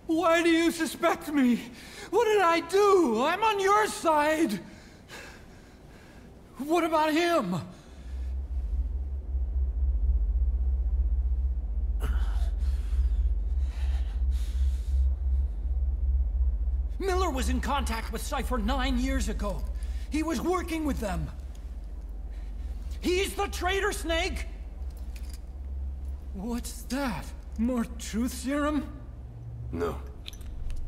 Why do you suspect me? What did I do? I'm on your side. What about him? Miller was in contact with Cypher 9 years ago. He was working with them. He's the traitor, Snake! What's that? More truth serum? No.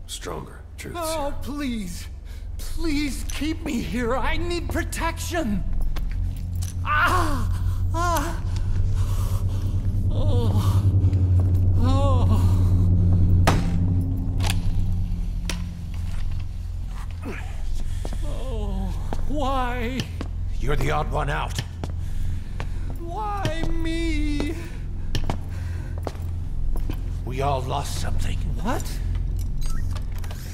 Stronger truth serum. Oh, please. Please keep me here. I need protection. Ah! Ah! Oh. Oh. Oh. Why? You're the odd one out. Why me? We all lost something. What?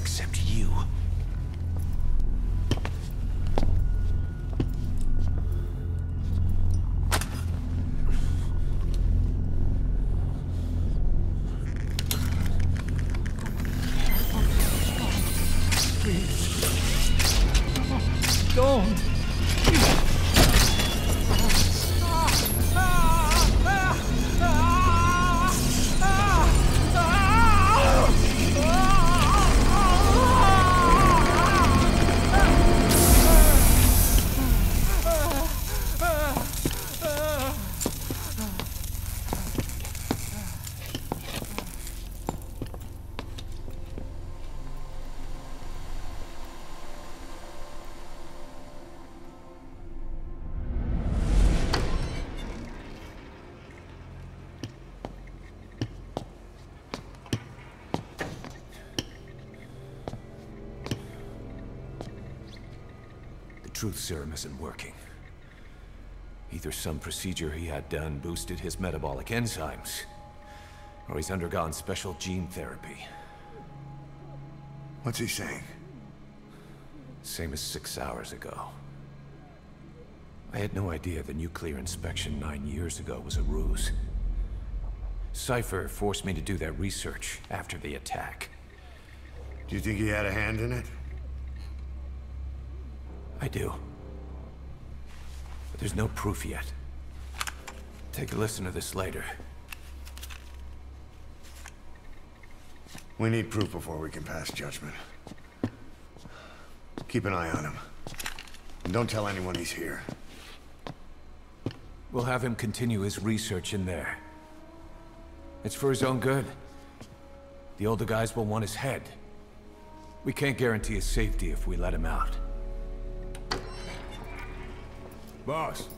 Except you. Please. Don't. Truth serum isn't working. Either some procedure he had done boosted his metabolic enzymes, or he's undergone special gene therapy. What's he saying? Same as 6 hours ago. I had no idea the nuclear inspection 9 years ago was a ruse. Cypher forced me to do that research after the attack. Do you think he had a hand in it? I do. But there's no proof yet. Take a listen to this later. We need proof before we can pass judgment. Keep an eye on him. And don't tell anyone he's here. We'll have him continue his research in there. It's for his own good. The older guys will want his head. We can't guarantee his safety if we let him out. Boss.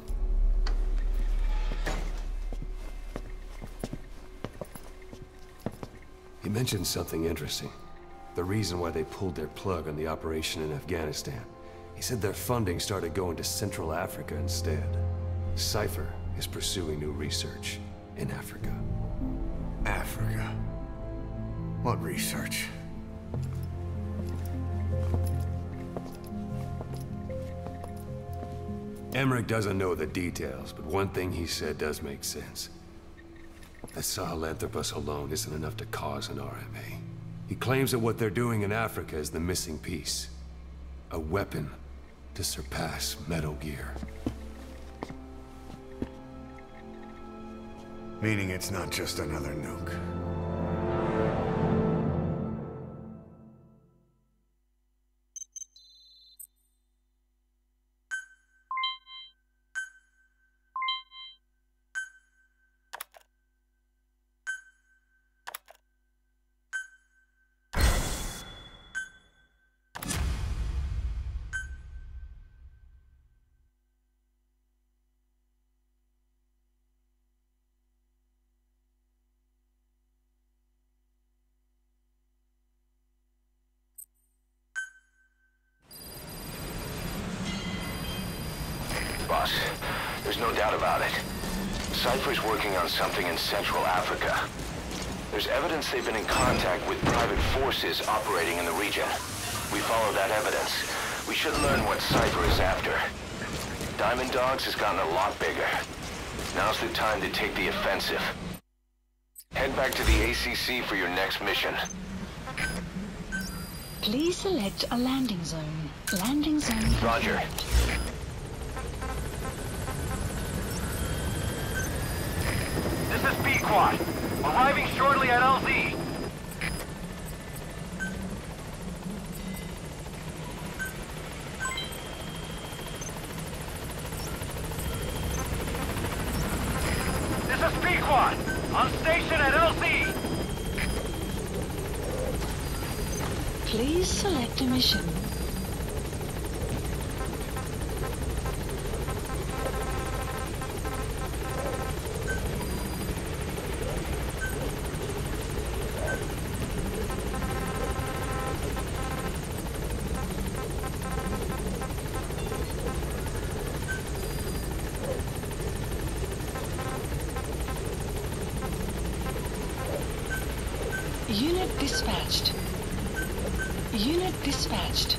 He mentioned something interesting. The reason why they pulled their plug on the operation in Afghanistan. He said their funding started going to Central Africa instead. Cypher is pursuing new research in Africa. Africa? What research? Emmerich doesn't know the details, but one thing he said does make sense. That Sahelanthropus alone isn't enough to cause an RMA. He claims that what they're doing in Africa is the missing piece. A weapon to surpass Metal Gear. Meaning it's not just another nuke. Boss, there's no doubt about it. Cypher's working on something in Central Africa. There's evidence they've been in contact with private forces operating in the region. We follow that evidence. We should learn what Cypher is after. Diamond Dogs has gotten a lot bigger. Now's the time to take the offensive. Head back to the ACC for your next mission. Please select a landing zone. Landing zone. Roger. This is B-Quad. Arriving shortly at LZ. This is B-Quad. On station at LZ. Please select a mission. Unit dispatched. Unit dispatched.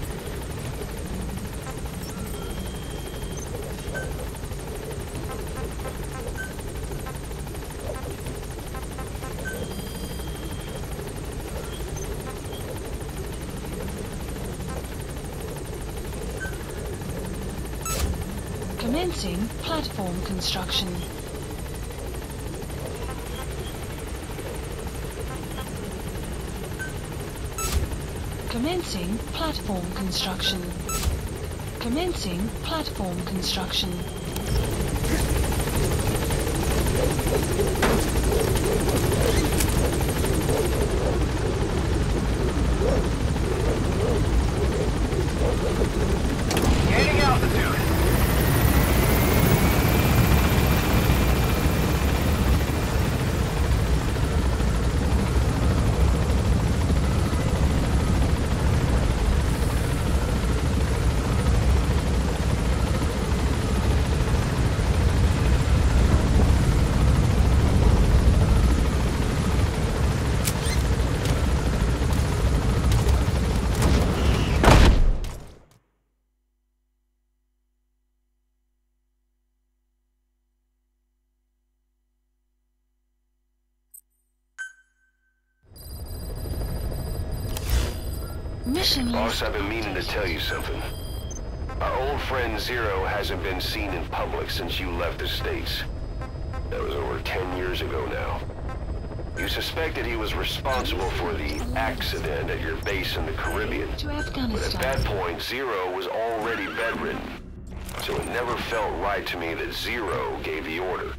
Commencing platform construction. Commencing platform construction. Commencing platform construction. Gaining altitude. Mission Boss, list. I've been meaning to tell you something. Our old friend Zero hasn't been seen in public since you left the States. That was over 10 years ago now. You suspected he was responsible for the accident at your base in the Caribbean. To But at Afghanistan. that point, Zero was already bedridden. So it never felt right to me that Zero gave the order.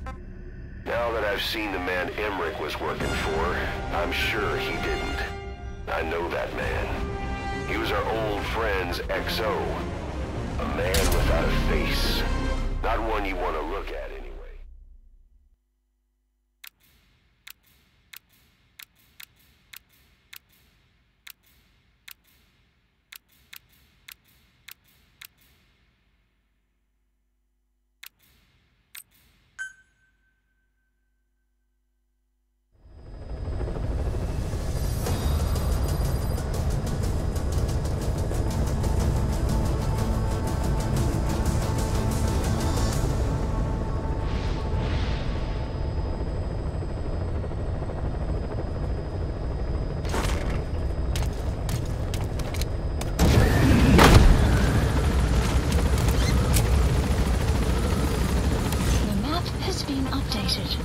Now that I've seen the man Emmerich was working for, I'm sure he didn't. I know that man. He was our old friend's XO. A man without a face. Not one you want to look at anyway. The map has been updated.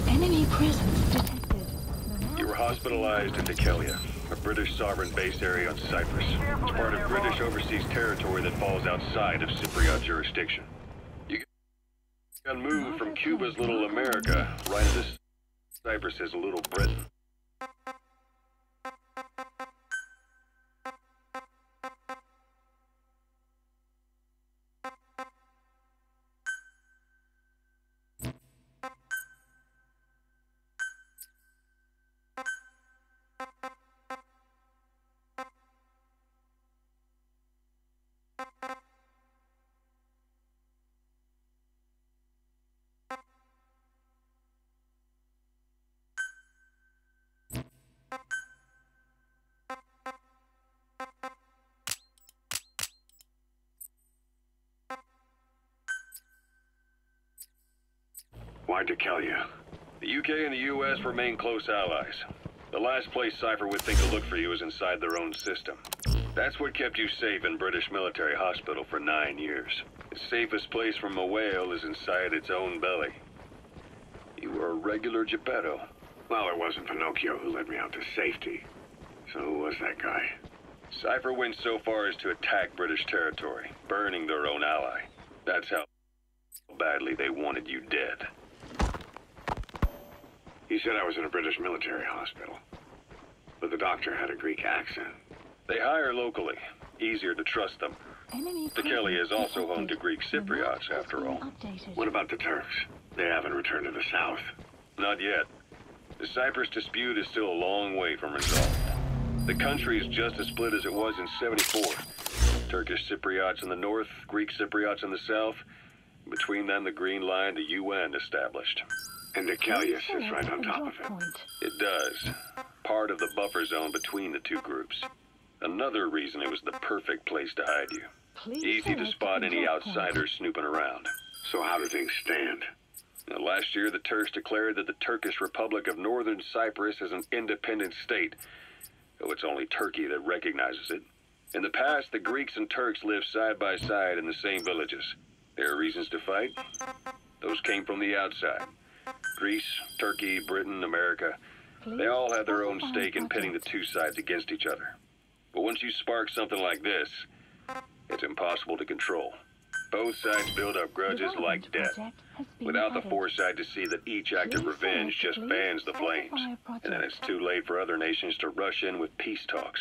Enemy presence detected. You were hospitalized in Dekelia, a British sovereign base area on Cyprus. It's part of British overseas territory that falls outside of Cypriot jurisdiction. You got moved from Cuba's Little America right into Cyprus's Little Britain. Why Decalia? The UK and the US remain close allies. The last place Cypher would think to look for you is inside their own system. That's what kept you safe in British military hospital for 9 years. The safest place from a whale is inside its own belly. You were a regular Geppetto. Well, it wasn't Pinocchio who led me out to safety. So who was that guy? Cypher went so far as to attack British territory, burning their own ally. That's how badly they wanted you dead. He said I was in a British military hospital. But the doctor had a Greek accent. They hire locally. Easier to trust them. Decalia is also home to Greek Cypriots, after all. What about the Turks? They haven't returned to the south. Not yet. The Cyprus dispute is still a long way from resolved. The country is just as split as it was in '74. Turkish Cypriots in the north, Greek Cypriots in the south. Between them, the Green Line, the UN established. And Decalia sits right on top of it. It does. Part of the buffer zone between the two groups. Another reason it was the perfect place to hide you. Easy to spot any outsiders snooping around. So how do things stand? Now, last year, the Turks declared that the Turkish Republic of Northern Cyprus is an independent state, though it's only Turkey that recognizes it. In the past, the Greeks and Turks lived side by side in the same villages. There are reasons to fight. Those came from the outside. Greece, Turkey, Britain, America, they all had their own stake in pitting the two sides against each other. But once you spark something like this, it's impossible to control. Both sides build up grudges like death, without the foresight to see that each act of revenge just fans the flames, and then it's too late for other nations to rush in with peace talks.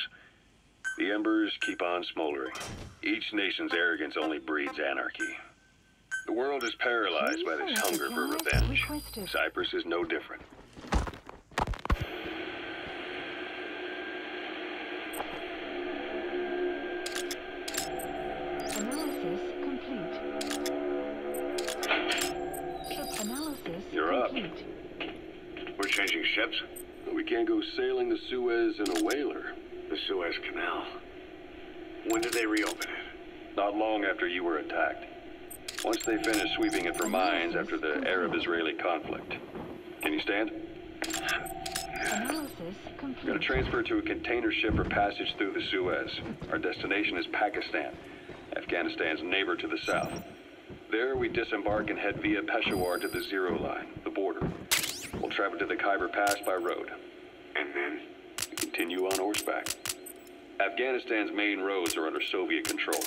The embers keep on smoldering. Each nation's arrogance only breeds anarchy. The world is paralyzed by this hunger for revenge. Cyprus is no different. Analysis complete. Analysis You're up. complete. We're changing ships? We can't go sailing the Suez in a whaler. The Suez Canal. When did they reopen it? Not long after you were attacked. Once they finished sweeping it for mines after the Arab-Israeli conflict. Can you stand? Analysis We're complete. going to transfer to a container ship for passage through the Suez. Our destination is Pakistan, Afghanistan's neighbor to the south. There, we disembark and head via Peshawar to the Zero Line, the border. We'll travel to the Khyber Pass by road. And then? We continue on horseback. Afghanistan's main roads are under Soviet control.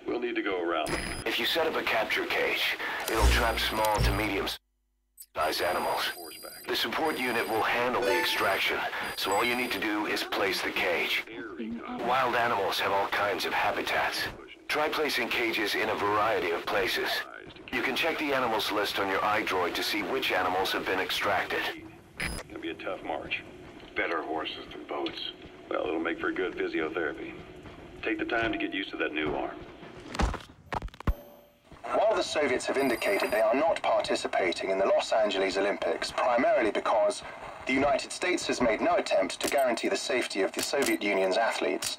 We'll need to go around them. If you set up a capture cage, it'll trap small to medium-sized animals. Horseback. The support unit will handle the extraction, so all you need to do is place the cage. Wild animals have all kinds of habitats. Try placing cages in a variety of places. You can check the animals list on your iDroid to see which animals have been extracted. It'll be a tough march. Better horses than boats. Well, it'll make for good physiotherapy. Take the time to get used to that new arm. While the Soviets have indicated they are not participating in the Los Angeles Olympics, primarily because the United States has made no attempt to guarantee the safety of the Soviet Union's athletes,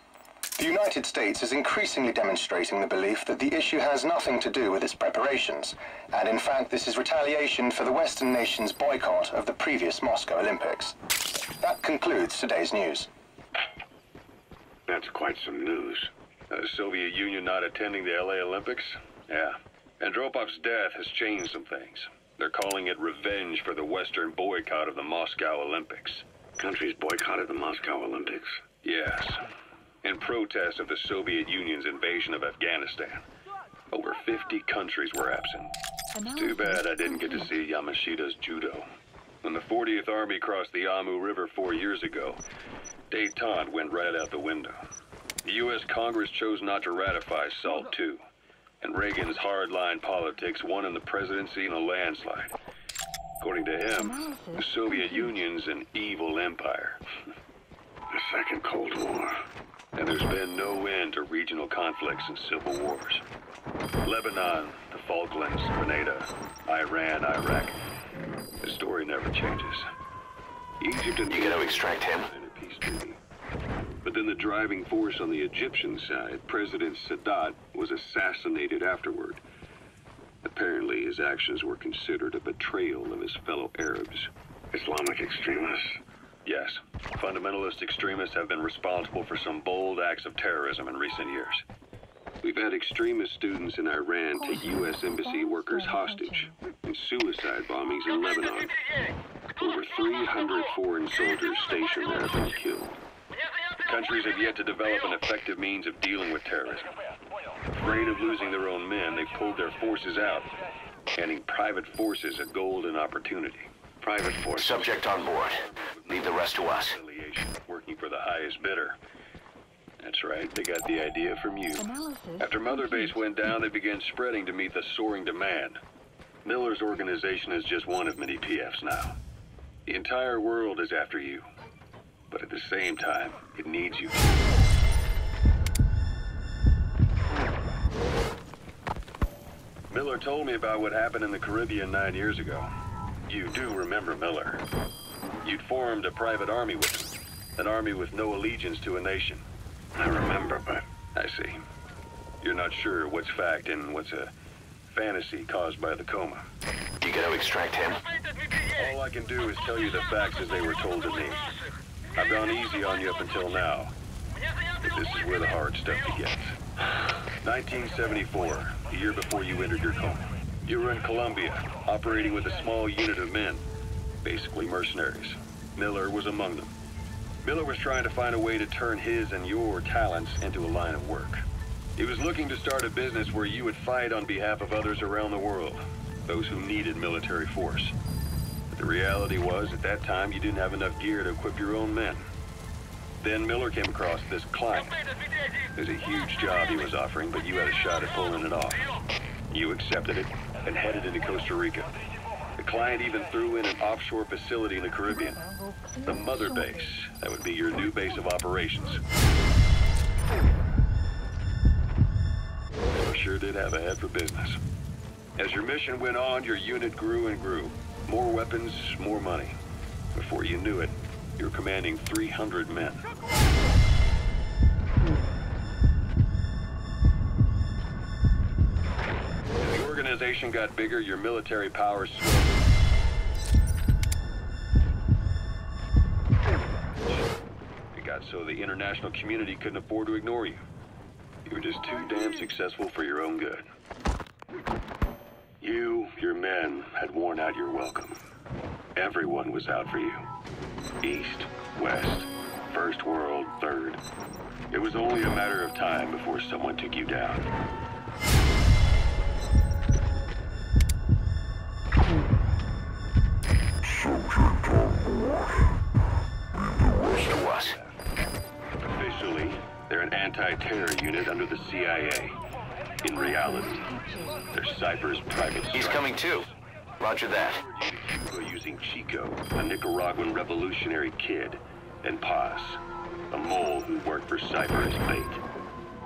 the United States is increasingly demonstrating the belief that the issue has nothing to do with its preparations, and in fact this is retaliation for the Western nations' boycott of the previous Moscow Olympics. That concludes today's news. That's quite some news. The Soviet Union not attending the LA Olympics? Yeah. Andropov's death has changed some things. They're calling it revenge for the Western boycott of the Moscow Olympics. Countries boycotted the Moscow Olympics? Yes. In protest of the Soviet Union's invasion of Afghanistan. Over 50 countries were absent. It's too bad I didn't get to see Yamashita's judo. When the 40th Army crossed the Amu River 4 years ago, détente went right out the window. The U.S. Congress chose not to ratify SALT II, and Reagan's hardline politics won in the presidency in a landslide. According to him, the Soviet Union's an evil empire. The Second Cold War. And there's been no end to regional conflicts and civil wars. Lebanon, the Falklands, Grenada, Iran, Iraq. The story never changes. Egypt and You gotta extract him. in a peace treaty. But then the driving force on the Egyptian side, President Sadat, was assassinated afterward. Apparently his actions were considered a betrayal of his fellow Arabs. Islamic extremists? Yes. Fundamentalist extremists have been responsible for some bold acts of terrorism in recent years. We've had extremist students in Iran take U.S. embassy workers hostage, and suicide bombings in Lebanon. Over 300 foreign soldiers stationed there have been killed. Countries have yet to develop an effective means of dealing with terrorism. Afraid of losing their own men, they've pulled their forces out, handing private forces a golden opportunity. Private force. Subject on board. Leave the rest to us. Working for the highest bidder. That's right, they got the idea from you. After Mother Base went down, they began spreading to meet the soaring demand. Miller's organization is just one of many PFs now. The entire world is after you. But at the same time, it needs you. Miller told me about what happened in the Caribbean 9 years ago. You do remember Miller. You'd formed a private army with him. An army with no allegiance to a nation. I remember, but... I see. You're not sure what's fact and what's a fantasy caused by the coma. You gotta extract him? All I can do is tell you the facts as they were told to me. I've gone easy on you up until now. But this is where the hard stuff begins. 1974, the year before you entered your coma. You were in Colombia, operating with a small unit of men. Basically mercenaries. Miller was among them. Miller was trying to find a way to turn his and your talents into a line of work. He was looking to start a business where you would fight on behalf of others around the world, those who needed military force. But the reality was, at that time, you didn't have enough gear to equip your own men. Then Miller came across this client. It was a huge job he was offering, but you had a shot at pulling it off. You accepted it and headed into Costa Rica. The client even threw in an offshore facility in the Caribbean. The Mother Base. That would be your new base of operations. You sure did have a head for business. As your mission went on, your unit grew and grew. More weapons, more money. Before you knew it, you were commanding 300 men. As the organization got bigger, your military powers swelled. It got so the international community couldn't afford to ignore you. You were just too damn successful for your own good. You, your men, had worn out your welcome. Everyone was out for you. East, West, First World, Third. It was only a matter of time before someone took you down. To us. Officially, they're an anti-terror unit under the CIA. In reality, they're Cypher's private He's coming too. Roger that. Cuba using Chico, a Nicaraguan revolutionary kid, and Paz, a mole who worked for Cypher as bait.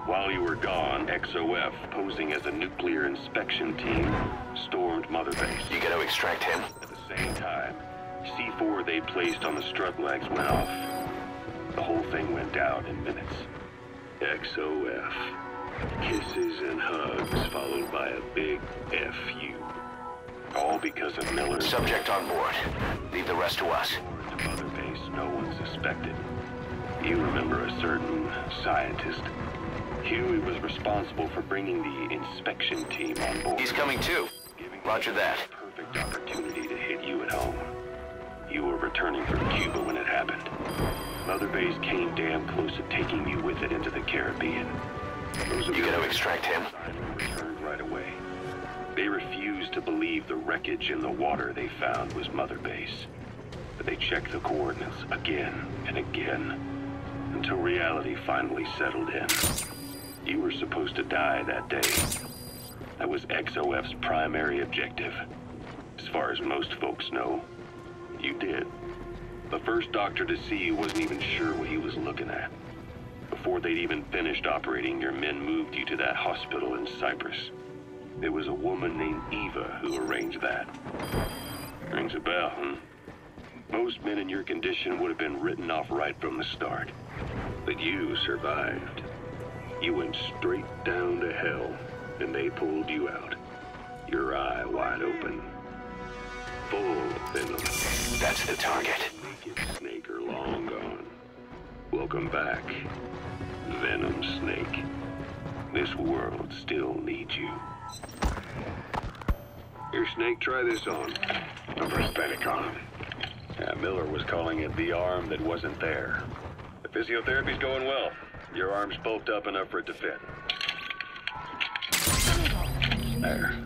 While you were gone, XOF, posing as a nuclear inspection team, stormed Mother Base. You gotta extract him? At the same time, C4 they placed on the strut legs went off. The whole thing went down in minutes. XOF. Kisses and hugs, followed by a big F.U. All because of Miller. Subject on board. Leave the rest to us. To Mother Base, no one suspected. You remember a certain scientist. Huey was responsible for bringing the inspection team on board. He's coming too. Roger that. Perfect opportunity to hit you at home. You were returning from Cuba when it happened. Mother Base came damn close to taking you with it into the Caribbean. You gotta extract him? Returned right away. They refused to believe the wreckage in the water they found was Mother Base. But they checked the coordinates again and again, until reality finally settled in. You were supposed to die that day. That was XOF's primary objective. As far as most folks know, you did. The first doctor to see you wasn't even sure what he was looking at. Before they'd even finished operating, your men moved you to that hospital in Cyprus. It was a woman named Eva who arranged that. Rings a bell, huh? Most men in your condition would have been written off right from the start. But you survived. You went straight down to hell, and they pulled you out. your eye wide open. Full of venom. That's the target. Snake are long gone. Welcome back, Venom Snake. This world still needs you. Here, Snake, try this on. A prosthetic arm. Yeah, Miller was calling it the arm that wasn't there. The physiotherapy's going well. Your arm's bulked up enough for it to fit. There.